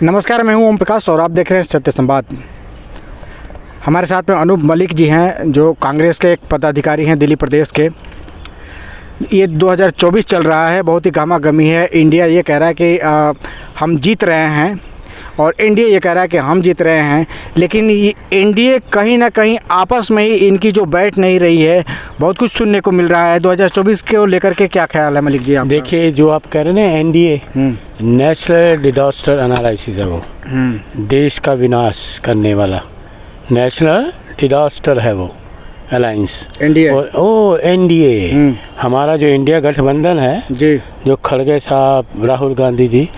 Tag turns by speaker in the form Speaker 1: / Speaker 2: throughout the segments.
Speaker 1: नमस्कार, मैं हूं ओम प्रकाश और आप देख रहे हैं सत्य संवाद। हमारे साथ में अनूप मलिक जी हैं जो कांग्रेस के एक पदाधिकारी हैं दिल्ली प्रदेश के। ये 2024 चल रहा है, बहुत ही गहमा-गहमी है। इंडिया ये कह रहा है कि हम जीत रहे हैं और एनडीए ये कह रहा है कि हम जीत रहे हैं, लेकिन ये एनडीए कहीं ना कहीं आपस में ही इनकी जो बैठ नहीं रही है, बहुत कुछ सुनने को मिल रहा है। 2024 को लेकर के क्या ख्याल है मलिक जी आपका?
Speaker 2: देखिए, जो आप कह रहे हैं ना, एनडीए नेशनल डिजास्टर एनालिसिस है, वो देश का विनाश करने वाला नेशनल डिजास्टर है वो अलायंस
Speaker 1: एनडीए।
Speaker 2: ओ एनडीए हमारा जो इंडिया गठबंधन है
Speaker 1: जी,
Speaker 2: जो खड़गे साहब, राहुल गांधी जी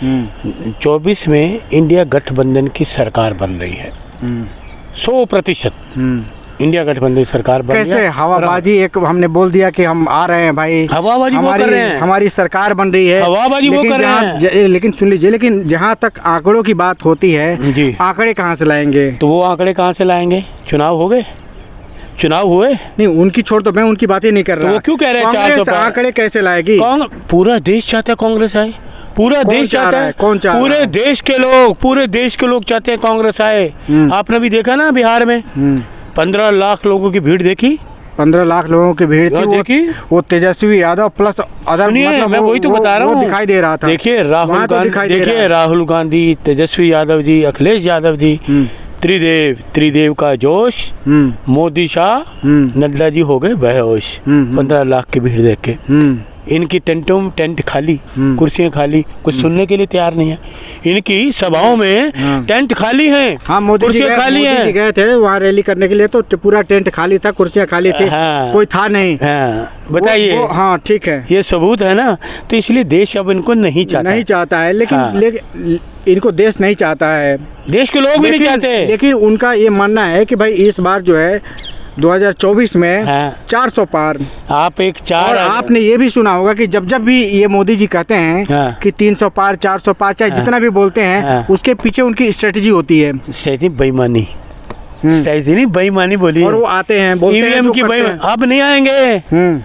Speaker 2: 24 में इंडिया गठबंधन की सरकार बन रही है। 100% इंडिया गठबंधन की सरकार बन रही है।
Speaker 1: कैसे हवाबाजी एक हमने बोल दिया कि हम आ रहे हैं भाई,
Speaker 2: हवाबाजी वो कर रहे हैं,
Speaker 1: हमारी सरकार बन रही है,
Speaker 2: हवाबाजी वो कर रहे हैं।
Speaker 1: लेकिन सुन लीजिए, लेकिन जहाँ तक आंकड़ों की बात होती है
Speaker 2: जी,
Speaker 1: आंकड़े कहाँ से लाएंगे?
Speaker 2: तो वो आंकड़े कहाँ से लाएंगे? चुनाव हो गए, चुनाव हुए
Speaker 1: नहीं, उनकी छोड़ दो, मैं उनकी बात ही नहीं कर रहा।
Speaker 2: तो वो क्यों कह रहे हैं 400 पर?
Speaker 1: आंकड़े कैसे लाएगी?
Speaker 2: पूरा देश चाहता है कांग्रेस आए, पूरा देश चाहता है।
Speaker 1: कौन चाह रहा है?
Speaker 2: पूरे देश के लोग चाहते हैं कांग्रेस आए। आपने भी देखा ना बिहार में 15 लाख लोगों की भीड़ देखी।
Speaker 1: 15 लाख लोगों की भीड़ थी। वो तेजस्वी यादव प्लस अदर,
Speaker 2: मतलब मैं वही तो बता रहा हूँ,
Speaker 1: दिखाई दे रहा था।
Speaker 2: देखिए राहुल गांधी, तेजस्वी यादव जी, अखिलेश यादव जी, त्रिदेव का जोश, मोदी शाह, नड्डा जी हो गए बेहोश 15 लाख की भीड़ देख के। इनकी टेंट खाली, कुर्सियां खाली, कुछ सुनने के लिए तैयार नहीं है। इनकी सभाओं में टेंट खाली हैं।
Speaker 1: हाँ, मोदी जी खाली हैं। गए थे वहाँ रैली करने के लिए, तो पूरा टेंट खाली था, कुर्सियां खाली थी। कोई था नहीं।
Speaker 2: बताइए।
Speaker 1: हाँ, ठीक है,
Speaker 2: ये सबूत है ना। तो इसलिए देश अब इनको नहीं चाहता है,
Speaker 1: लेकिन इनको देश नहीं चाहता है, देश के लोग भी नहीं चाहते। लेकिन उनका ये मानना है कि भाई इस बार जो है 2024 में 400 पार। और आपने ये भी सुना होगा कि जब भी ये मोदी जी कहते हैं कि 300 पार, 400 पार, चाहे जितना भी बोलते हैं, उसके पीछे उनकी स्ट्रेटजी होती है।
Speaker 2: बेईमानी, बेईमानी बोली।
Speaker 1: और वो आते हैं,
Speaker 2: ईवीएम की बेईमानी। अब नहीं आएंगे।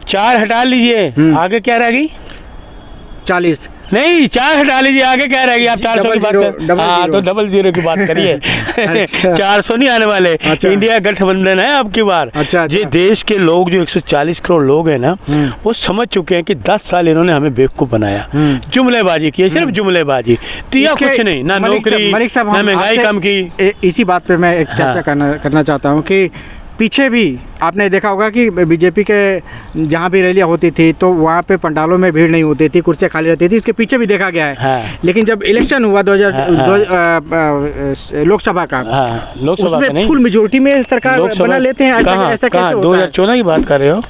Speaker 2: 4 हटा लीजिए, आगे क्या रहेगी? 40 नहीं, 4 हटा लीजिए, आगे क्या रहेगी? आप 400 की बात कर। हाँ, तो 00 की बात करिए। 400 नहीं आने वाले। इंडिया गठबंधन है अब की बार। ये देश के लोग जो 140 करोड़ लोग हैं ना, वो समझ चुके हैं कि 10 साल इन्होंने हमें बेवकूफ बनाया, जुमलेबाजी की, सिर्फ जुमलेबाजी, दिया कुछ नहीं, ना नौकरी, ना महंगाई कम की।
Speaker 1: इसी बात पे मैं एक चर्चा करना चाहता हूँ कि पीछे भी आपने देखा होगा कि बीजेपी के जहाँ भी रैलियाँ होती थी तो वहाँ पे पंडालों में भीड़ नहीं होती थी, कुर्सियाँ खाली रहती थी। इसके पीछे भी देखा गया है। लेकिन जब इलेक्शन हुआ 2000 लोकसभा का, उसमें फुल मेजोरिटी में सरकार बना लेते हैं। ऐसा कैसे?
Speaker 2: 2014 की बात कर रहे हो?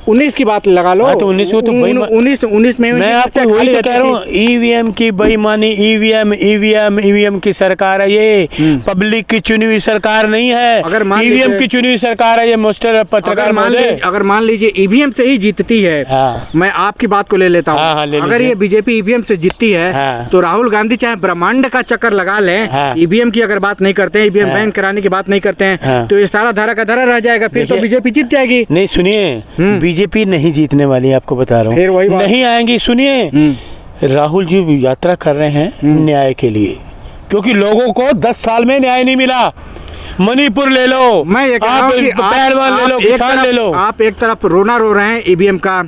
Speaker 1: 19 की बात लगा लो।
Speaker 2: तो 19 में मैं आपको वही कह रहा हूँ, ईवीएम की बेईमानी। ईवीएम की सरकार है ये, पब्लिक की चुनी हुई सरकार नहीं है। अगर ईवीएम की चुनी हुई सरकार है ये, मिस्टर पत्रकार,
Speaker 1: अगर मान लीजिए ईवीएम से ही जीतती है, मैं आपकी बात को ले लेता हूँ, अगर ये बीजेपी ईवीएम से जीतती है तो राहुल गांधी चाहे ब्रह्मांड का चक्कर लगा लें, ईवीएम की अगर बात नहीं करते हैं, ईवीएम बैन कराने की बात नहीं करते हैं, तो ये सारा धारा का धारा रह जाएगा, फिर तो बीजेपी जीत जाएगी।
Speaker 2: नहीं, सुनिए, बीजेपी नहीं जीतने वाली, आपको बता रहा हूँ, नहीं आएंगी। सुनिए, राहुल जी यात्रा कर रहे हैं न्याय के लिए, क्योंकि लोगों को 10 साल में न्याय नहीं मिला। मणिपुर ले लो,
Speaker 1: मैं ये कह रहा हूं कि
Speaker 2: पहलवान ले लो, किसान ले लो।
Speaker 1: आप एक तरफ रोना रो रहे हैं ईवीएम का,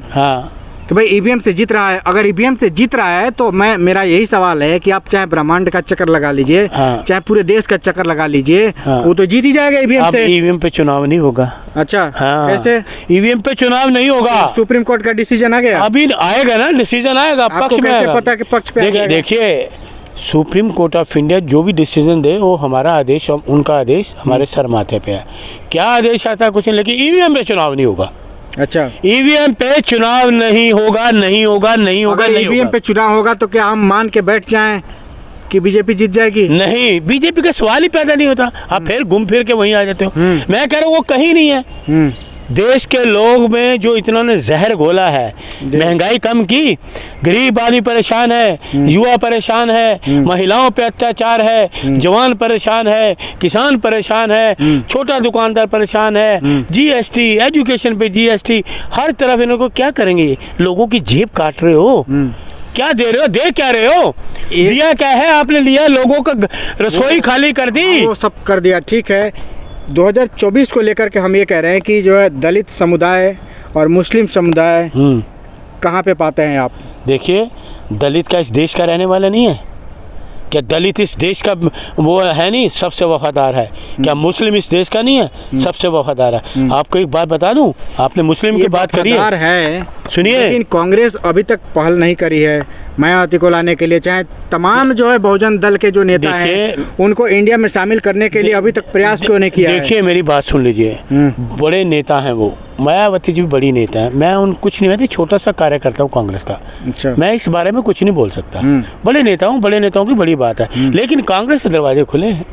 Speaker 1: कि भाई ईवीएम से जीत रहा है। अगर ईवीएम से जीत रहा है तो मेरा यही सवाल है कि आप चाहे ब्रह्मांड का चक्कर लगा लीजिए, चाहे पूरे देश का चक्कर लगा लीजिए, वो तो जीत ही जाएगा ईवीएम से।
Speaker 2: ईवीएम पे चुनाव नहीं होगा।
Speaker 1: अच्छा, कैसे?
Speaker 2: ईवीएम पे चुनाव नहीं होगा।
Speaker 1: सुप्रीम कोर्ट का डिसीजन आ गया,
Speaker 2: अभी आएगा ना, डिसीजन आएगा, पक्ष में आएगा।
Speaker 1: पता कि पक्ष पे
Speaker 2: देखिए, सुप्रीम कोर्ट ऑफ इंडिया जो भी डिसीजन दे, वो हमारा आदेश, उनका आदेश हमारे सर माथे पे है। क्या आदेश आता है कुछ नहीं, लेकिन ईवीएम पे चुनाव नहीं होगा।
Speaker 1: अच्छा,
Speaker 2: ईवीएम पे चुनाव नहीं होगा।
Speaker 1: ईवीएम पे चुनाव होगा तो क्या हम मान के बैठ जाएं कि बीजेपी जीत जाएगी?
Speaker 2: नहीं, बीजेपी का सवाल ही पैदा नहीं होता। आप फिर घूम फिर के वहीं आ जाते हो। मैं कह रहा हूँ वो कहीं नहीं है। देश के लोग में जो इन्होंने जहर घोला है, महंगाई कम की, गरीब आदमी परेशान है, युवा परेशान है, महिलाओं पे अत्याचार है, जवान परेशान है, किसान परेशान है, छोटा दुकानदार परेशान है, जीएसटी, एजुकेशन पे जीएसटी, हर तरफ इनको क्या करेंगे? लोगों की जेब काट रहे हो। क्या दे रहे हो, दे क्या रहे हो? दिया क्या है आपने? लिया लोगों का रसोई खाली कर दी,
Speaker 1: वो सब कर दिया। ठीक है, 2024 को लेकर के हम ये कह रहे हैं कि जो है दलित समुदाय और मुस्लिम समुदाय कहाँ पे पाते हैं आप?
Speaker 2: देखिए, दलित का इस देश का रहने वाला नहीं है क्या? दलित इस देश का वो है नहीं, सबसे वफादार है। क्या मुस्लिम इस देश का नहीं है? सबसे वफादार है। आपको एक बात बता दूं, आपने मुस्लिम की बात करी है, सुनिए,
Speaker 1: लेकिन कांग्रेस अभी तक पहल नहीं करी है मायावती को लाने के लिए। चाहे तमाम जो है बहुजन दल के जो नेता हैं उनको इंडिया में शामिल करने के लिए अभी तक प्रयास क्यों नहीं किया?
Speaker 2: देखिए मेरी बात सुन लीजिए, बड़े नेता हैं वो, मायावती जी भी बड़ी नेता है। मैं उन कुछ नहीं, मैं छोटा सा कार्यकर्ता हूँ कांग्रेस का। अच्छा। मैं इस बारे में कुछ नहीं बोल सकता। बड़े नेता हूँ, बड़े नेताओं की बड़ी बात है, लेकिन कांग्रेस के दरवाजे खुले हैं।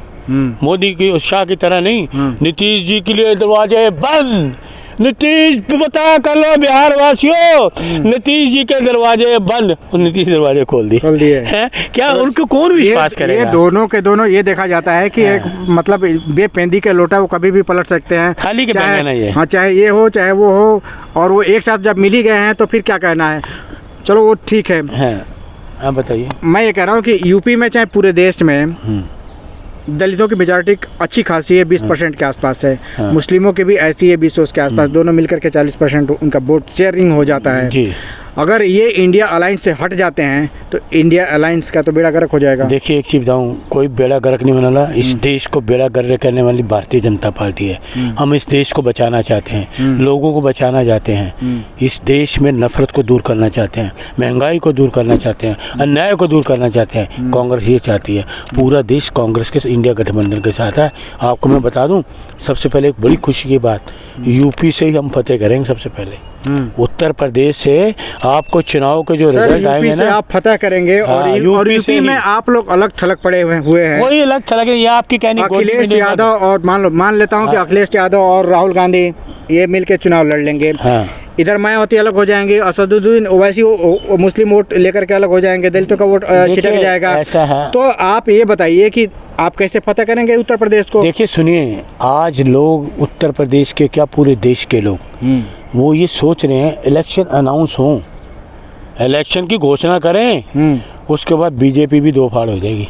Speaker 2: मोदी की शाह की तरह नहीं, नीतीश जी के लिए दरवाजे बंद। नीतीश बता कर लो बिहार वासियों, नीतीश जी के दरवाजे बंद, नीतीश दरवाजे खोल दिए हैं। क्या तो उनको कौन विश्वास करेगा?
Speaker 1: ये दोनों के दोनों ये देखा जाता है कि एक मतलब बेपेंदी के लोटा वो कभी भी पलट सकते हैं,
Speaker 2: खाली के
Speaker 1: चाहे हाँ, चाहे ये हो चाहे वो हो, और वो एक साथ जब मिल ही गए हैं तो फिर क्या कहना है। चलो वो ठीक है,
Speaker 2: आप बताइए।
Speaker 1: मैं ये कह रहा हूँ कि यूपी में चाहे पूरे देश में दलितों की मेजॉरिटी अच्छी खासी है, 20% के आसपास है। मुस्लिमों की भी ऐसी है, 20 के आसपास, दोनों मिलकर के 40% उनका वोट शेयरिंग हो जाता है जी। अगर ये इंडिया अलायंस से हट जाते हैं तो इंडिया अलायंस का तो बेड़ा गर्क हो जाएगा।
Speaker 2: देखिए एक चीज़ बताऊँ, कोई बेड़ा गर्क नहीं बनाना, इस देश को बेड़ा गर्क करने वाली भारतीय जनता पार्टी है। हम इस देश को बचाना चाहते हैं, लोगों को बचाना चाहते हैं, इस देश में नफरत को दूर करना चाहते हैं, महंगाई को दूर करना चाहते हैं, अन्याय को दूर करना चाहते हैं। कांग्रेस ये चाहती है, पूरा देश कांग्रेस के इंडिया गठबंधन के साथ है। आपको मैं बता दूं, सबसे पहले एक बड़ी खुशी की बात, यूपी से ही हम फतेह करेंगे सबसे पहले। उत्तर प्रदेश से आपको चुनाव के जो रिजल्ट आएंगे ना, आप
Speaker 1: फतेह करेंगे। और यूपी में आप लोग अलग थलग पड़े हुए हैं।
Speaker 2: वही अलग थलग है, ये आपकी कहनी।
Speaker 1: अखिलेश यादव और मान लेता हूँ कि अखिलेश यादव और राहुल गांधी ये मिलके चुनाव लड़ लेंगे। इधर मायावती अलग हो जाएंगे, असदुद्दीन ओवैसी मुस्लिम वोट लेकर के अलग हो जाएंगे, दलितों का वोट छिटक जाएगा। ऐसा है। तो आप ये बताइए कि आप कैसे फतेह करेंगे उत्तर प्रदेश को?
Speaker 2: देखिए सुनिए, आज लोग उत्तर प्रदेश के क्या पूरे देश के लोग वो ये सोच रहे हैं इलेक्शन अनाउंस हो, इलेक्शन की घोषणा करें, उसके बाद बीजेपी भी दो फाड़ हो जाएगी।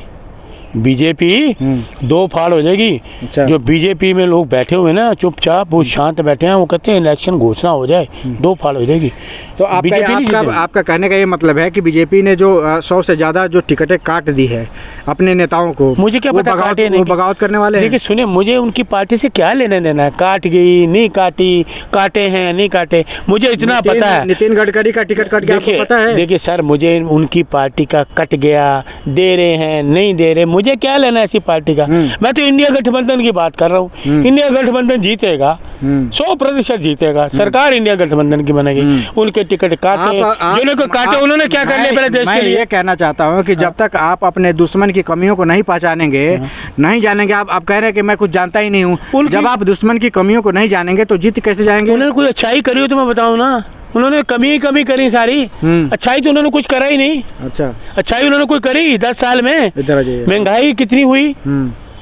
Speaker 2: बीजेपी दो फाड़ हो जाएगी। अच्छा। जो बीजेपी में लोग बैठे हुए ना चुपचाप, वो शांत बैठे हैं, वो कहते हैं इलेक्शन घोषणा हो जाए, दो फाड़ हो जाएगी।
Speaker 1: तो आपका कहने का ये मतलब है कि बीजेपी ने जो 100 से ज़्यादा जो टिकटें काट दी है अपने नेताओं को,
Speaker 2: मुझे क्या पता काटे नहीं,
Speaker 1: बगावत करने वाले हैं।
Speaker 2: देखिए सुनिए, मुझे उनकी पार्टी से क्या लेना देना है, काट गई नहीं काटी, काटे हैं नहीं काटे, मुझे इतना पता है।
Speaker 1: नितिन गडकरी का टिकट कट गया, पता है?
Speaker 2: देखिए सर, मुझे उनकी पार्टी का कट गया, दे रहे हैं नहीं दे रहे, मुझे क्या लेना ऐसी पार्टी का। मैं तो इंडिया गठबंधन की बात कर रहा हूँ। इंडिया गठबंधन जीतेगा, 100% जीतेगा, सरकार इंडिया गठबंधन की बनेगी। उनके टिकट काटे, जिन्होंने काटे उन्होंने क्या करने पड़े देश के लिए।
Speaker 1: ये कहना चाहता हूँ कि जब तक आप अपने दुश्मन की कमियों को नहीं पहचानेंगे, नहीं जानेंगे, आप कह रहे हैं कि मैं कुछ जानता ही नहीं हूँ, जब आप दुश्मन की कमियों को नहीं जानेंगे तो जीत कैसे जाएंगे?
Speaker 2: उन्होंने कोई अच्छाई करी हो तो मैं बताऊँ ना, उन्होंने कमी करी सारी, अच्छाई तो उन्होंने कुछ करा ही नहीं। अच्छा, अच्छाई उन्होंने कोई करी 10 साल में? महंगाई कितनी हुई,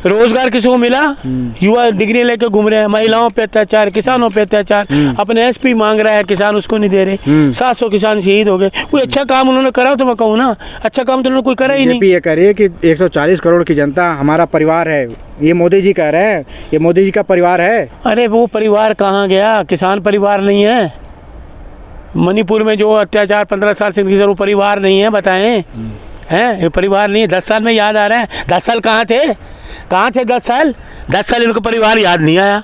Speaker 2: रोजगार किसी को मिला? युवा डिग्री लेकर घूम रहे हैं, महिलाओं पे अत्याचार, किसानों पे अत्याचार, अपने एसपी मांग रहा है, किसान उसको नहीं दे रहे, 700 किसान शहीद हो गए। कोई अच्छा काम उन्होंने करा तो मैं कहूँ ना, अच्छा काम तो उन्होंने कोई करा ही नहीं।
Speaker 1: ये कह रही है कि 140 करोड़ की जनता हमारा परिवार है, ये मोदी जी कह रहे हैं, ये मोदी जी का परिवार है।
Speaker 2: अरे वो परिवार कहाँ गया, किसान परिवार नहीं है। मणिपुर में जो अत्याचार 15 साल से वो परिवार नहीं है, बताएं हैं? ये परिवार नहीं है। 10 साल में याद आ रहा है, 10 साल कहाँ थे 10 साल? 10 साल इनको परिवार याद नहीं आया।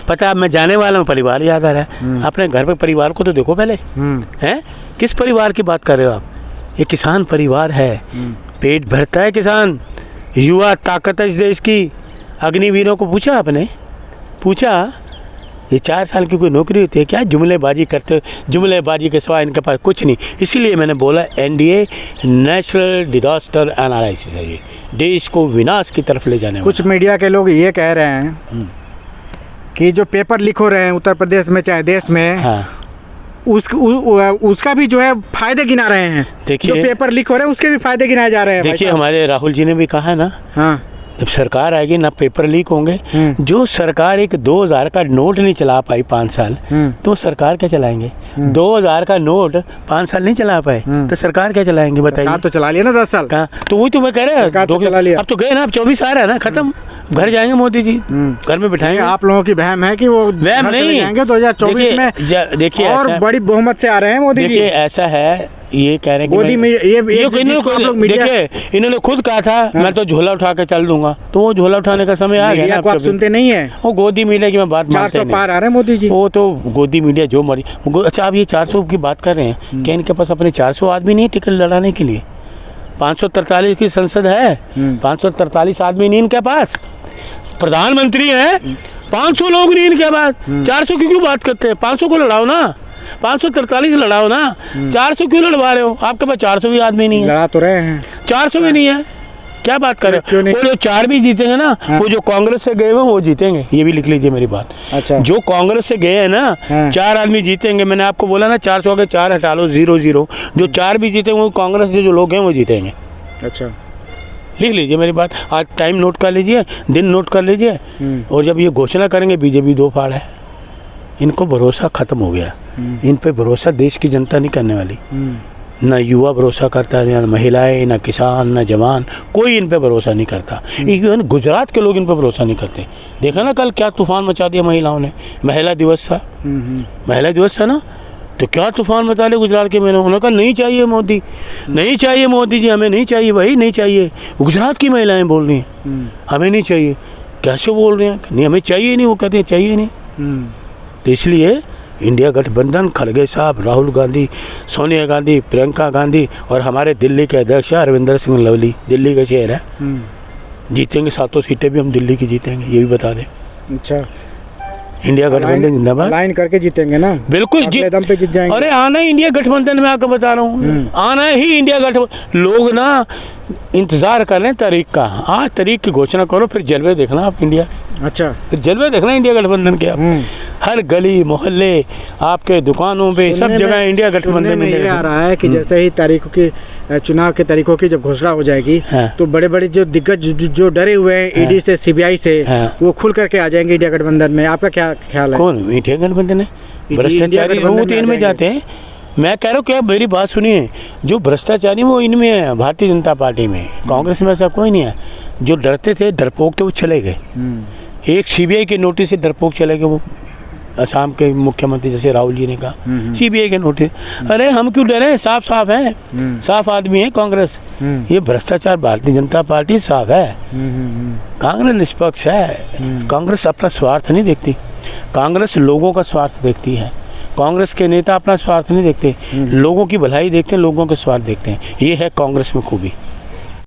Speaker 2: पता है, मैं जाने वाला हूँ, परिवार याद आ रहा है। अपने घर पे परिवार को तो देखो पहले, हैं? किस परिवार की बात कर रहे हो आप? ये किसान परिवार है, पेट भरता है किसान, युवा ताकत है इस देश की। अग्निवीरों को पूछा आपने? पूछा ये 4 साल की कोई नौकरी होती है क्या? जुमलेबाजी करते, जुमलेबाजी के सिवा इनके पास कुछ नहीं। इसीलिए मैंने बोला एनडीए नेचुरल डिजास्टर एनालिसिस है, ये देश को विनाश की तरफ ले जाने वाला।
Speaker 1: कुछ मीडिया के लोग ये कह रहे हैं कि जो पेपर लीक हो रहे हैं उत्तर प्रदेश में चाहे देश में, उसका भी जो है फायदे गिना रहे हैं। देखिए, जो पेपर लीक हो रहे हैं उसके भी फायदे गिनाए जा रहे हैं।
Speaker 2: देखिए हमारे राहुल जी ने भी कहा है ना, जब सरकार आएगी ना पेपर लीक होंगे। जो सरकार एक 2000 का नोट नहीं चला पाई 5 साल, तो सरकार क्या चलाएंगे? 2000 का नोट 5 साल नहीं चला पाए तो सरकार क्या चलाएंगे बताइए?
Speaker 1: सरकार तो चला लिया ना 10 साल
Speaker 2: कहाँ? तो वही तो मैं कह रहा हूँ, अब तो गए ना, अब 24 आ रहा है ना, खत्म। घर जाएंगे मोदी जी, घर में बिठाएंगे।
Speaker 1: आप लोगों की वहम है कि वो
Speaker 2: वहम नहीं
Speaker 1: जाएंगे 2024 में।
Speaker 2: देखिए
Speaker 1: और बड़ी बहुमत से आ रहे हैं मोदी जी।
Speaker 2: देखिए ऐसा है, ये कह रहे हैं
Speaker 1: मोदी
Speaker 2: देखिए इन्होंने खुद कहा था मैं तो झोला उठा के चल दूंगा, तो वो झोला उठाने का समय आ गया।
Speaker 1: आप सुनते नहीं है,
Speaker 2: वो गोदी मीडिया की मैं बात
Speaker 1: 400 पार आ रहे हैं मोदी जी।
Speaker 2: वो तो गोदी मीडिया जो मरी। अच्छा आप ये 400 की बात कर रहे हैं, क्या इनके पास अपने 400 आदमी नहीं टिकट लड़ाने के लिए? 543 की संसद है, 543 आदमी नहीं इनके पास। प्रधानमंत्री है, 500 लोग नहीं इनके पास। 400 की क्यों बात करते हैं? 500 को लड़ाओ ना, 543 लड़ाओ ना, 400 क्यों लड़वा रहे हो? आपके पास 400 भी आदमी नहीं है।
Speaker 1: लड़ा तो रहे हैं,
Speaker 2: 400 भी नहीं है, क्या बात कर रहे हो? वो जो 4 भी जीतेंगे ना, वो जो कांग्रेस से गए हैं वो जीतेंगे, ये भी लिख लीजिए मेरी बात।
Speaker 1: अच्छा,
Speaker 2: जो कांग्रेस से गए हैं ना, 4 आदमी जीतेंगे। मैंने आपको बोला ना 400 के 4 हटा लो, 0-0। जो 4 भी जीतेंगे वो कांग्रेस के जो लोग हैं वो जीतेंगे।
Speaker 1: अच्छा,
Speaker 2: लिख लीजिए मेरी बात, आज टाइम नोट कर लीजिए, दिन नोट कर लीजिए। और जब ये घोषणा करेंगे बीजेपी 2 फाड़ है, इनको भरोसा खत्म हो गया। इन पे भरोसा देश की जनता नहीं करने वाली। ना युवा भरोसा करता है, ना महिलाएं, ना किसान, ना जवान, कोई इन पे भरोसा नहीं करता। इवन गुजरात के लोग इन पे भरोसा नहीं करते। देखा ना कल क्या तूफान मचा दिया महिलाओं ने। महिला दिवस था, महिला दिवस था ना, तो क्या तूफान मचा लिया गुजरात के महिलाओं। उन्होंने कहा नहीं चाहिए मोदी, नहीं चाहिए मोदी जी, हमें नहीं चाहिए भाई, नहीं चाहिए। गुजरात की महिलाएं बोल रही हैं हमें नहीं चाहिए। कैसे बोल रहे हैं? नहीं हमें चाहिए नहीं, वो कहते हैं चाहिए नहीं। तो इसलिए इंडिया गठबंधन, खड़गे साहब, राहुल गांधी, सोनिया गांधी, प्रियंका गांधी और हमारे दिल्ली के अध्यक्ष अरविंदर सिंह लवली, दिल्ली का शहर है, जीतेंगे 7 सीटें भी हम दिल्ली की जीतेंगे, ये भी बता दें।
Speaker 1: अच्छा,
Speaker 2: इंडिया गठबंधन जिंदाबाद,
Speaker 1: लाइन करके जीतेंगे ना,
Speaker 2: बिल्कुल
Speaker 1: दम पे जीत जाएंगे।
Speaker 2: अरे आना ही इंडिया गठबंधन में, आकर बता रहा हूँ, आना ही इंडिया गठबंधन। लोग ना इंतजार कर रहे हैं तारीख का। आज तारीख की घोषणा करो, फिर जलवे देखना आप इंडिया।
Speaker 1: अच्छा,
Speaker 2: फिर जलवे देखना इंडिया गठबंधन के। आप हर गली मोहल्ले, आपके दुकानों पे, सब जगह इंडिया गठबंधन में
Speaker 1: ये आ रहा है कि जैसे ही तारीखों की, चुनाव के तारीखों की जब घोषणा हो जाएगी, तो बड़े बड़े जो दिग्गज जो डरे हुए हैं ईडी से, सीबीआई से, वो खुल करके आ जाएंगे इंडिया गठबंधन में। आपका क्या ख्याल है?
Speaker 2: कौन इंडिया गठबंधन है? भ्रष्टाचारी वो तो इनमें जाते हैं। मैं कह रहा हूँ, क्या मेरी बात सुनिए, जो भ्रष्टाचारी वो इनमें है, भारतीय जनता पार्टी में। कांग्रेस में ऐसा कोई नहीं है। जो डरते थे, डरपोक थे, वो चले गए। एक सीबीआई के नोटिस से डरपोक चले गए, वो असम के मुख्यमंत्री, जैसे राहुल जी ने कहा सीबीआई के नोटिस। अरे हम क्यों डरे? साफ साफ है, साफ आदमी है कांग्रेस। ये भ्रष्टाचार भारतीय जनता पार्टी साफ है। कांग्रेस निष्पक्ष है। कांग्रेस अपना स्वार्थ नहीं देखती, कांग्रेस लोगों का स्वार्थ देखती है। कांग्रेस के नेता अपना स्वार्थ नहीं देखते, लोगों की भलाई देखते हैं, लोगों के स्वार्थ देखते हैं। ये है कांग्रेस में खूबी।